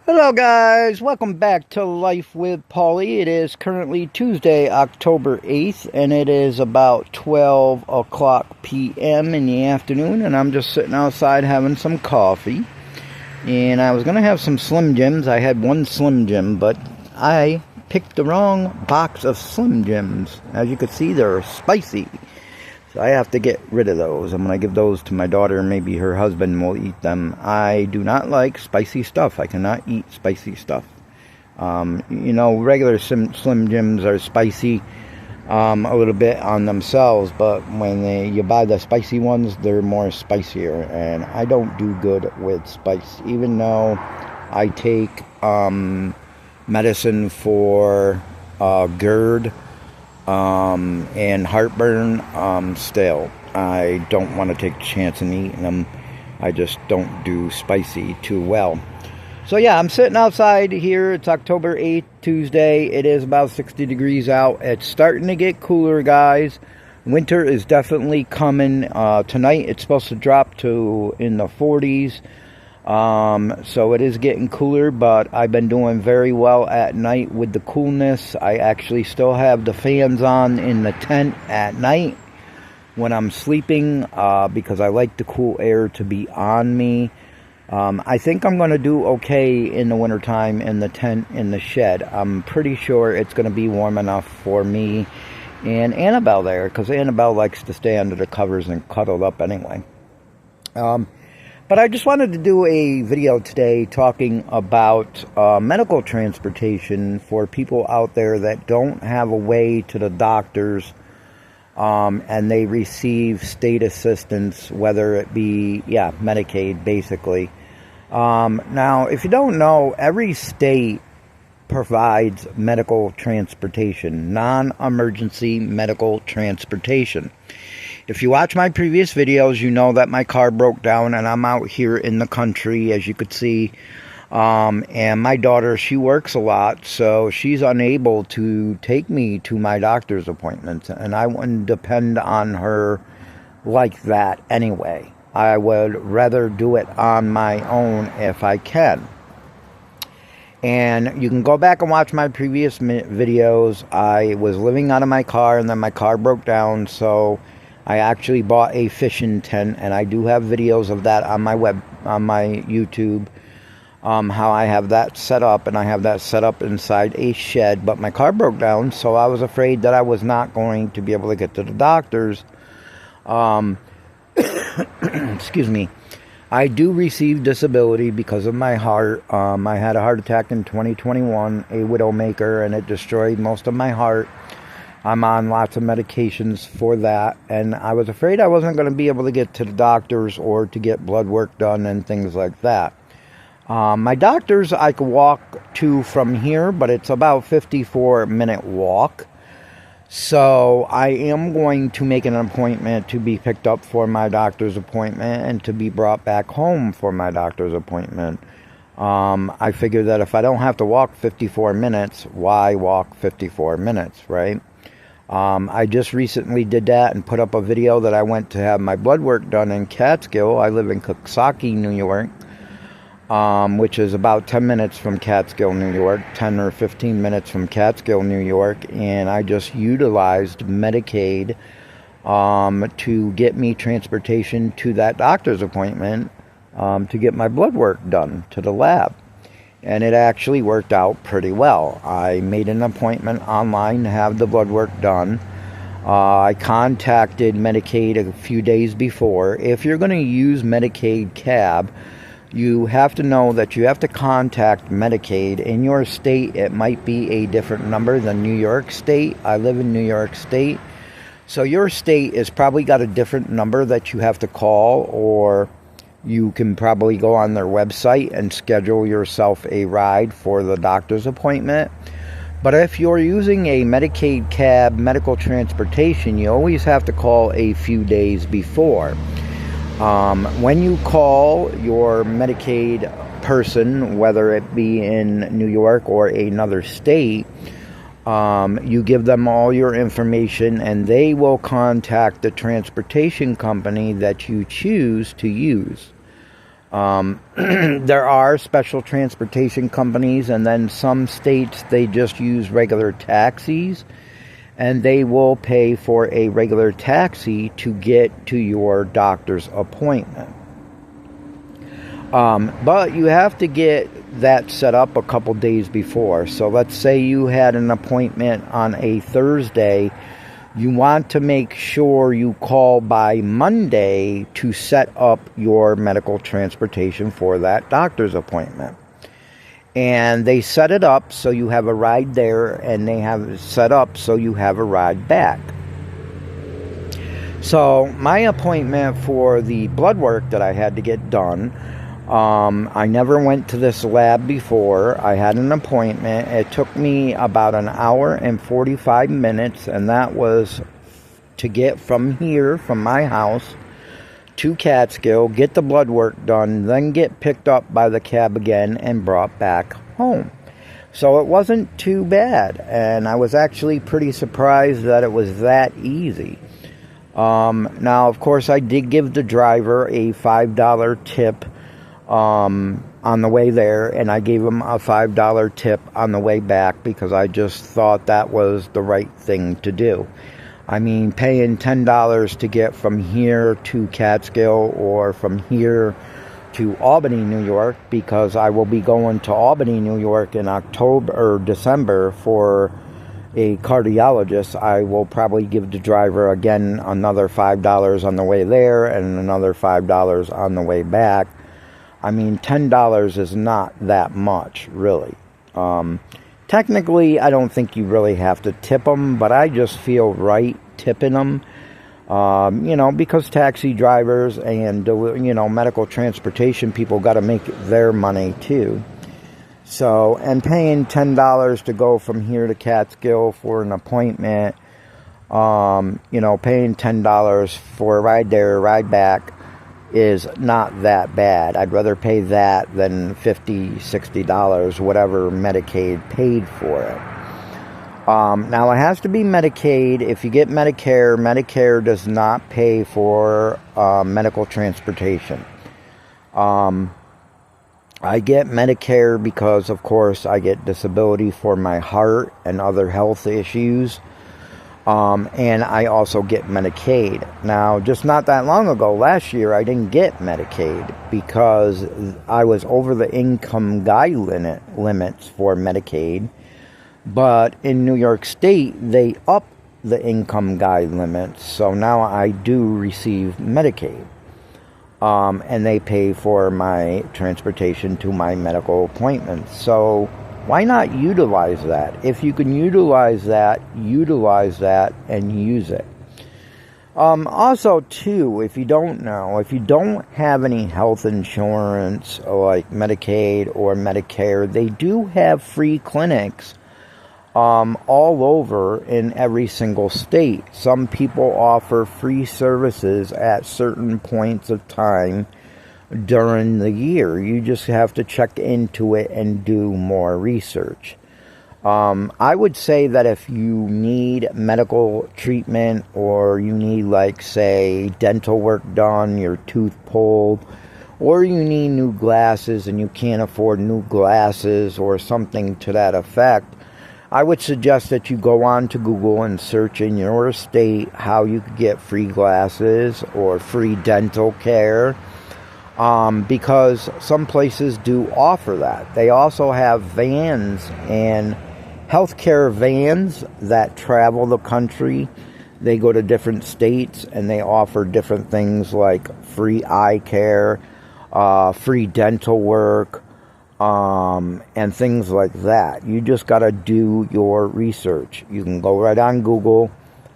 Hello guys, welcome back to Life with Paulie. It is currently Tuesday, October 8th, and it is about 12 o'clock p.m. in the afternoon, and I'm just sitting outside having some coffee. And I was going to have some Slim Jims. I had one Slim Jim, but I picked the wrong box of Slim Jims. As you can see, they're spicy. So I have to get rid of those. I'm going to give those to my daughter. Maybe her husband will eat them. I do not like spicy stuff. I cannot eat spicy stuff. You know, regular Slim Jims are spicy a little bit on themselves. But when you buy the spicy ones, they're more spicier. And I don't do good with spice. Even though I take medicine for GERD. And heartburn, still, I don't want to take a chance in eating them. I just don't do spicy too well. So yeah, I'm sitting outside here. It's October 8th, Tuesday. It is about 60 degrees out. It's starting to get cooler, guys. Winter is definitely coming. Tonight it's supposed to drop to in the 40s. So it is getting cooler, but I've been doing very well at night with the coolness. I actually still have the fans on in the tent at night when I'm sleeping, because I like the cool air to be on me. I think I'm going to do okay in the wintertime in the tent in the shed. I'm pretty sure it's going to be warm enough for me and Annabelle there, because Annabelle likes to stay under the covers and cuddle up anyway. But I just wanted to do a video today talking about medical transportation for people out there that don't have a way to the doctors, and they receive state assistance, whether it be, Medicaid, basically. Now, if you don't know, every state provides medical transportation, non-emergency medical transportation. If you watch my previous videos, you know that my car broke down and I'm out here in the country, as you could see. And my daughter, she works a lot, so she's unable to take me to my doctor's appointments. And I wouldn't depend on her like that anyway. I would rather do it on my own if I can. And you can go back and watch my previous videos. I was living out of my car and then my car broke down, so I actually bought a fishing tent, and I do have videos of that on my YouTube, how I have that set up, and I have that set up inside a shed. But my car broke down, so I was afraid that I was not going to be able to get to the doctors. Excuse me. I do receive disability because of my heart. I had a heart attack in 2021, a widowmaker, and it destroyed most of my heart. I'm on lots of medications for that, and I was afraid I wasn't going to be able to get to the doctors or to get blood work done and things like that. My doctors I could walk to from here, but it's about a 54-minute walk. So I am going to make an appointment to be picked up for my doctor's appointment and to be brought back home for my doctor's appointment. I figure that if I don't have to walk 54 minutes, why walk 54 minutes, right? I just recently did that and put up a video that I went to have my blood work done in Catskill. I live in Coxsackie, New York, which is about 10 minutes from Catskill, New York, 10 or 15 minutes from Catskill, New York, and I just utilized Medicaid to get me transportation to that doctor's appointment to get my blood work done to the lab. And it actually worked out pretty well. I made an appointment online to have the blood work done. I contacted Medicaid a few days before. If you're going to use Medicaid cab, you have to know that you have to contact Medicaid. In your state, it might be a different number than New York State. I live in New York State. So your state has probably got a different number that you have to call, or you can probably go on their website and schedule yourself a ride for the doctor's appointment. But if you're using a Medicaid cab medical transportation, you always have to call a few days before. When you call your Medicaid person, whether it be in New York or another state, You give them all your information, and they will contact the transportation company that you choose to use. There are special transportation companies, and then some states, they just use regular taxis, and they will pay for a regular taxi to get to your doctor's appointment. But you have to get that set up a couple days before. So let's say you had an appointment on a Thursday. You want to make sure you call by Monday to set up your medical transportation for that doctor's appointment. And they set it up so you have a ride there, and they have it set up so you have a ride back. So my appointment for the blood work that I had to get done, I never went to this lab before. I had an appointment. It took me about an hour and 45 minutes, and that was to get from here, from my house, to Catskill, get the blood work done, then get picked up by the cab again and brought back home. So it wasn't too bad, and I was actually pretty surprised that it was that easy. Now, of course, I did give the driver a $5 tip on the way there, and I gave him a $5 tip on the way back because I just thought that was the right thing to do. I mean, paying $10 to get from here to Catskill or from here to Albany, New York, because I will be going to Albany, New York in October or December for a cardiologist. I will probably give the driver again another $5 on the way there and another $5 on the way back. I mean, $10 is not that much, really. Technically, I don't think you really have to tip them, but I just feel right tipping them. Because taxi drivers and, medical transportation people got to make their money too. So, and paying $10 to go from here to Catskill for an appointment, paying $10 for a ride there, ride back, is not that bad. I'd rather pay that than $50, $60, whatever Medicaid paid for it. Now, it has to be Medicaid. If you get Medicare, Medicare does not pay for medical transportation. I get Medicare because, of course, I get disability for my heart and other health issues. And I also get Medicaid. Now, just not that long ago, last year, I didn't get Medicaid because I was over the income guide limits for Medicaid. But in New York State, they up the income guide limits. So now I do receive Medicaid. And they pay for my transportation to my medical appointments. So why not utilize that? If you can utilize that and use it. Also, too, if you don't know, if you don't have any health insurance like Medicaid or Medicare, they do have free clinics all over in every single state. Some people offer free services at certain points of time during the year. You just have to check into it and do more research. I would say that if you need medical treatment or you need, like, say, dental work done, your tooth pulled, or you need new glasses and you can't afford new glasses or something to that effect, I would suggest that you go on to Google and search in your state how you could get free glasses or free dental care. Because some places do offer that. They also have vans and healthcare vans that travel the country. They go to different states and they offer different things like free eye care, free dental work, and things like that. You just got to do your research. You can go right on Google,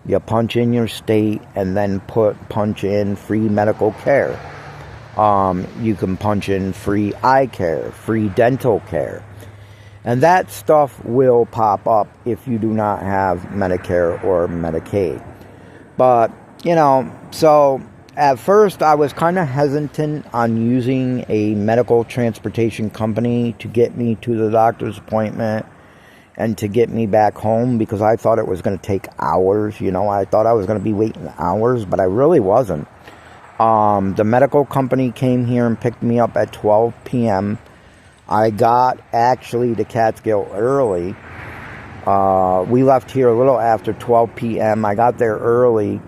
you punch in your state, and then punch in free medical care. You can punch in free eye care, free dental care. And that stuff will pop up if you do not have Medicare or Medicaid. But, so at first I was kind of hesitant on using a medical transportation company to get me to the doctor's appointment and to get me back home, because I thought it was going to take hours. You know, I thought I was going to be waiting hours, but I really wasn't. The medical company came here and picked me up at 12 p.m. I got actually to Catskill early. We left here a little after 12 p.m. I got there early,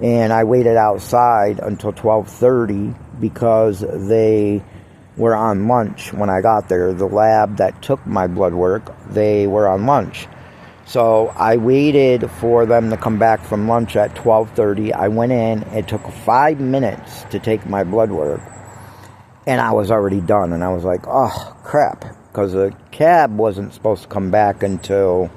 and I waited outside until 12:30 because they were on lunch when I got there. The lab that took my blood work, they were on lunch. So I waited for them to come back from lunch at 12:30. I went in. It took 5 minutes to take my blood work, and I was already done. And I was like, oh, crap, because the cab wasn't supposed to come back until,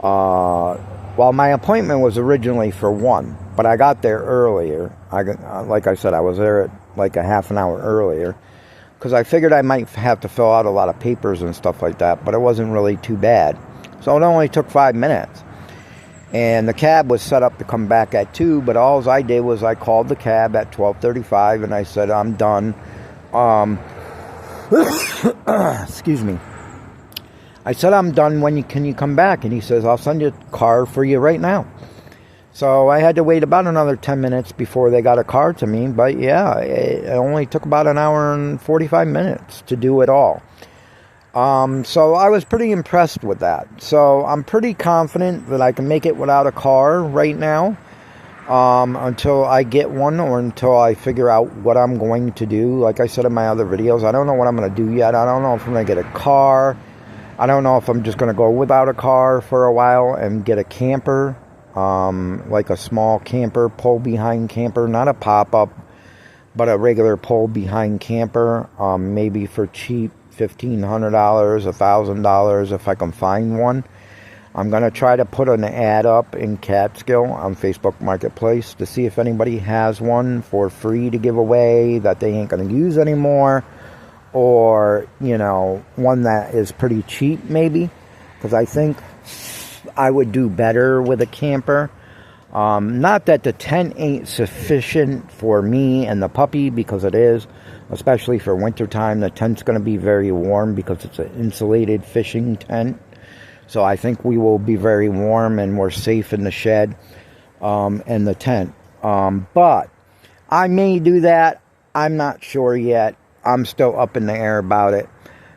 well, my appointment was originally for 1, but I got there earlier. Like I said, I was there at like a half an hour earlier, because I figured I might have to fill out a lot of papers and stuff like that, but it wasn't really too bad. So it only took 5 minutes. And the cab was set up to come back at 2, but all I did was I called the cab at 12:35, and I said, I'm done. Excuse me. I said, I'm done. Can you come back? And he says, I'll send you a car for you right now. So I had to wait about another 10 minutes before they got a car to me. But yeah, it only took about an hour and 45 minutes to do it all. So I was pretty impressed with that. So I'm pretty confident that I can make it without a car right now, until I get one, or until I figure out what I'm going to do. Like I said in my other videos, I don't know what I'm going to do yet. I don't know if I'm going to get a car. I don't know if I'm just going to go without a car for a while and get a camper. Like a small camper, pull-behind camper, not a pop-up, but a regular pull-behind camper, maybe for cheap, $1,500, $1,000 if I can find one. I'm going to try to put an ad up in Catskill on Facebook Marketplace to see if anybody has one for free to give away that they ain't going to use anymore, or, you know, one that is pretty cheap maybe, because I think I would do better with a camper. Not that the tent ain't sufficient for me and the puppy, because it is, especially for wintertime. The tent's going to be very warm because it's an insulated fishing tent. So I think we will be very warm, and we're safe in the shed and the tent. But I may do that. I'm not sure yet. I'm still up in the air about it.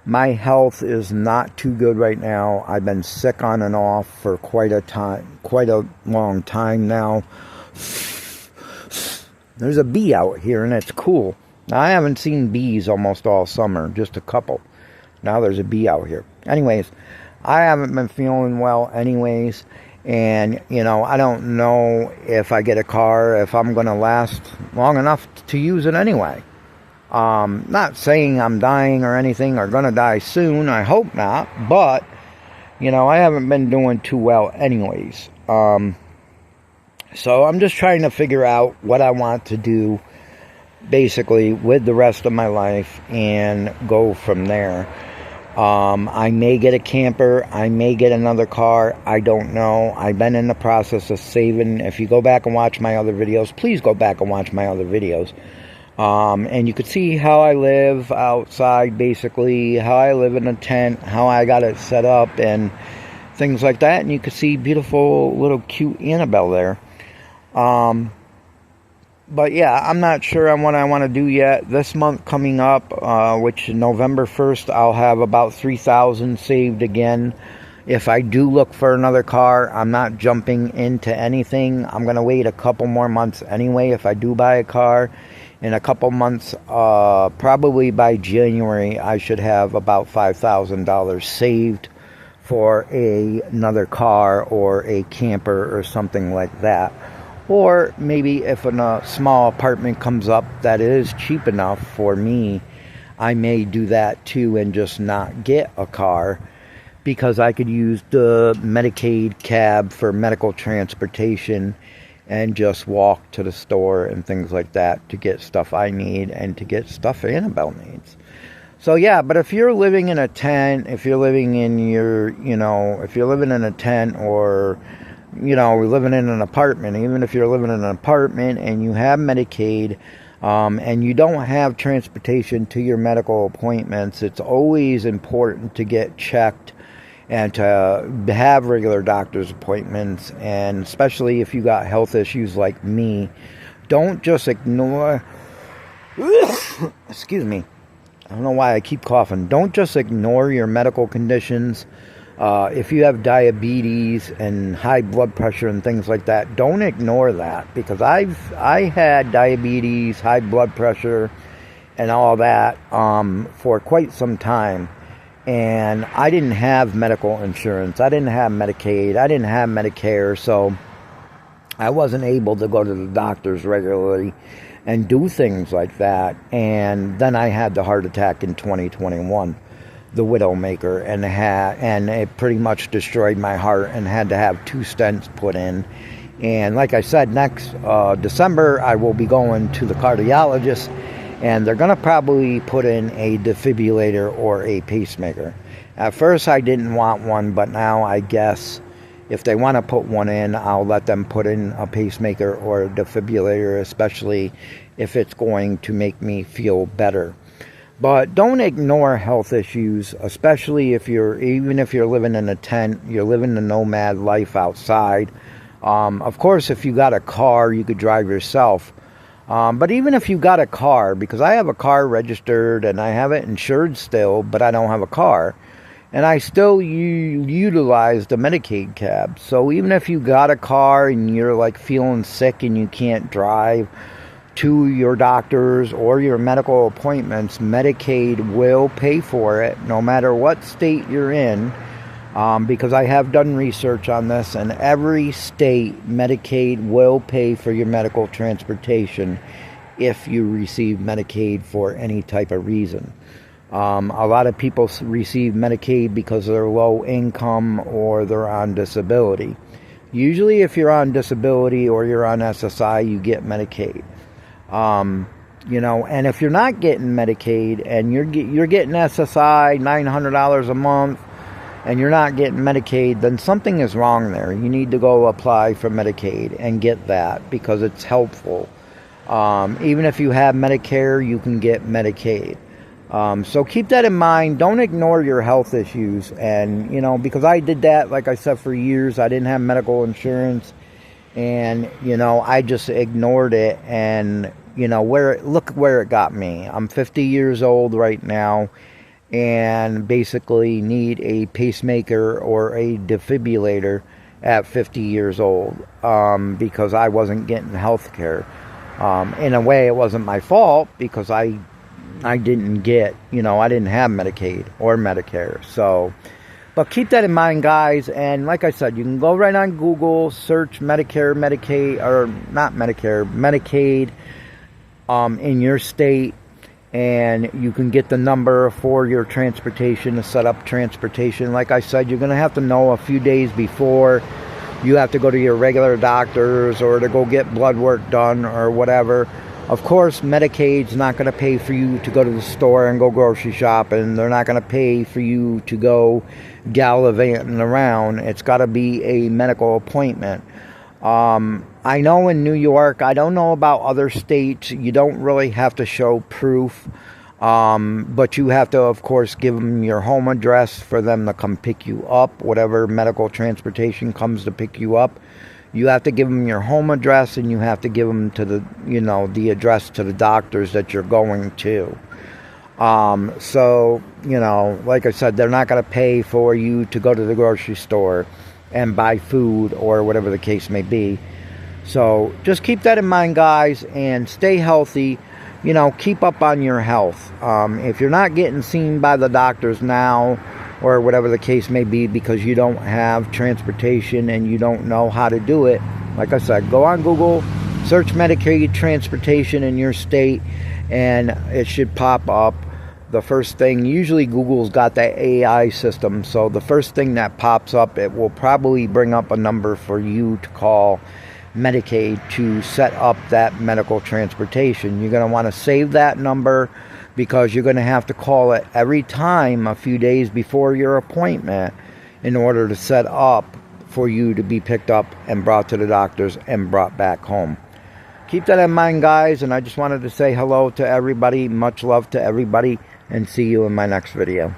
My health is not too good right now. I've been sick on and off for quite a long time now. There's a bee out here, and it's cool. Now, I haven't seen bees almost all summer, just a couple. Now there's a bee out here. Anyways, I haven't been feeling well anyways, and, you know, I don't know if I get a car, if I'm going to last long enough to use it anyway. Not saying I'm dying or anything, or gonna die soon. I hope not. But, you know, I haven't been doing too well anyways. So I'm just trying to figure out what I want to do, basically, with the rest of my life, and go from there. I may get a camper. I may get another car. I don't know. I've been in the process of saving. If you go back and watch my other videos, please go back and watch my other videos. And you could see how I live outside, basically, how I live in a tent, how I got it set up, and things like that. And you could see beautiful little cute Annabelle there. But yeah, I'm not sure on what I want to do yet. This month coming up, which November 1st, I'll have about $3,000 saved again. If I do look for another car, I'm not jumping into anything. I'm going to wait a couple more months anyway if I do buy a car. In a couple months, probably by January, I should have about $5,000 saved for another car or a camper or something like that. Or maybe if a small apartment comes up that is cheap enough for me, I may do that too and just not get a car, because I could use the Medicaid cab for medical transportation and just walk to the store and things like that to get stuff I need and to get stuff Annabelle needs. So yeah, but if you're living in a tent, if you're living in your, if you're living in a tent, or, we're living in an apartment, even if you're living in an apartment and you have Medicaid, and you don't have transportation to your medical appointments, it's always important to get checked and to have regular doctor's appointments. And especially if you got health issues like me, don't just ignore excuse me, I don't know why I keep coughing. Don't just ignore your medical conditions. If you have diabetes and high blood pressure and things like that, don't ignore that, because I had diabetes, high blood pressure, and all that for quite some time, and I didn't have medical insurance. I didn't have Medicaid. I didn't have Medicare, so I wasn't able to go to the doctors regularly and do things like that. And then I had the heart attack in 2021. The Widowmaker, and it pretty much destroyed my heart, and had to have 2 stents put in. And like I said, next December I will be going to the cardiologist, and they're going to probably put in a defibrillator or a pacemaker. At first I didn't want one, but now I guess if they want to put one in, I'll let them put in a pacemaker or a defibrillator, especially if it's going to make me feel better. But don't ignore health issues, especially even if you're living in a tent, you're living a nomad life outside. Of course, if you got a car, you could drive yourself. But even if you got a car, because I have a car registered and I have it insured still, but I don't have a car, and I still utilize the Medicaid cab. So even if you got a car and you're like feeling sick and you can't drive to your doctors or your medical appointments, Medicaid will pay for it no matter what state you're in, because I have done research on this, and every state Medicaid will pay for your medical transportation if you receive Medicaid for any type of reason. A lot of people receive Medicaid because they're low income or they're on disability. Usually if you're on disability or you're on SSI, you get Medicaid. And if you're not getting Medicaid and you're getting SSI, $900 a month, and you're not getting Medicaid, then something is wrong there. You need to go apply for Medicaid and get that, because it's helpful. Even if you have Medicare, you can get Medicaid. So keep that in mind. Don't ignore your health issues. And, because I did that, like I said, for years. I didn't have medical insurance. And, I just ignored it, and, look where it got me. I'm 50 years old right now, and basically need a pacemaker or a defibrillator at 50 years old, because I wasn't getting health care. In a way, it wasn't my fault, because I didn't get, I didn't have Medicaid or Medicare. So, but keep that in mind, guys. And like I said, you can go right on Google, search Medicare, Medicaid, or not Medicare, Medicaid in your state, and you can get the number for your transportation to set up transportation. Like I said, you're going to have to know a few days before. You have to go to your regular doctors or to go get blood work done or whatever. Of course, Medicaid's not going to pay for you to go to the store and go grocery shopping. They're not going to pay for you to go gallivanting around. It's got to be a medical appointment. I know in New York, I don't know about other states, you don't really have to show proof. But you have to, of course, give them your home address for them to come pick you up. Whatever medical transportation comes to pick you up, you have to give them your home address, and you have to give them to the address to the doctors that you're going to. So, like I said, they're not going to pay for you to go to the grocery store and buy food or whatever the case may be. So just keep that in mind, guys, and stay healthy. Keep up on your health. If you're not getting seen by the doctors now, or whatever the case may be, because you don't have transportation and you don't know how to do it, like I said, go on Google, search Medicaid transportation in your state, and it should pop up. The first thing, usually Google's got that AI system, so the first thing that pops up, it will probably bring up a number for you to call Medicaid to set up that medical transportation. You're going to want to save that number, because you're going to have to call it every time a few days before your appointment in order to set up for you to be picked up and brought to the doctors and brought back home. Keep that in mind, guys, and I just wanted to say hello to everybody, much love to everybody, and see you in my next video.